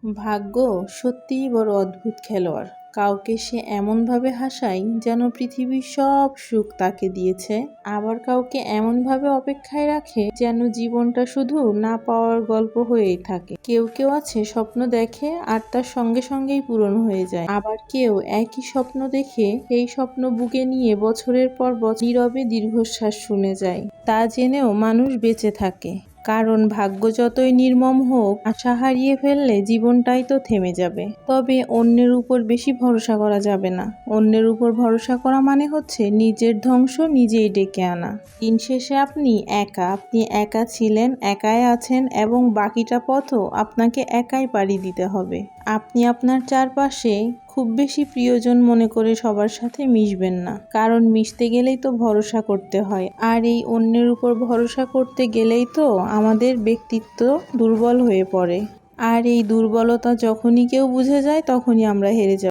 ভাগ্য সত্যিই বড় অদ্ভুত খেলোয়াড়। কাউকে সে এমনভাবে হাসায় যেন পৃথিবীর সব সুখ তাকে দিয়েছে, আবার কাউকে এমনভাবে অপেক্ষায় রাখে যেন জীবনটা শুধু না পাওয়ার গল্প হয়েই থাকে। কেউ কেউ আছে স্বপ্ন দেখে আর তার সঙ্গে সঙ্গেই পূরণ হয়ে যায়, আবার কেউ একই স্বপ্ন দেখে সেই স্বপ্ন বুকে নিয়ে বছরের পর বছর নীরবে দীর্ঘশ্বাস শুনে যায়। তা জেনেও মানুষ বেঁচে থাকে, কারণ ভাগ্য যতই নির্মম হোক, আশা হারিয়ে ফেললে জীবনটাই তো থেমে যাবে। তবে অন্যের উপর বেশি ভরসা করা যাবে না। অন্যের উপর ভরসা করা মানে হচ্ছে নিজের ধ্বংস নিজেই ডেকে আনা। দিন শেষে আপনি একা ছিলেন, একাই আছেন এবং বাকিটা পথও আপনাকে একাই পাড়ি দিতে হবে। আপনি আপনার চারপাশে খুব বেশি প্রিয়জন মনে করে সবার সাথে মিশবেন না, কারণ মিশতে গেলেই তো ভরসা করতে হয়, আর এই অন্যের উপর ভরসা করতে গেলেই তো আমাদের ব্যক্তিত্ব দুর্বল হয়ে পড়ে। আর এই দুর্বলতা যখনই কেউ বুঝে যায় তখনই আমরা হেরে যাই।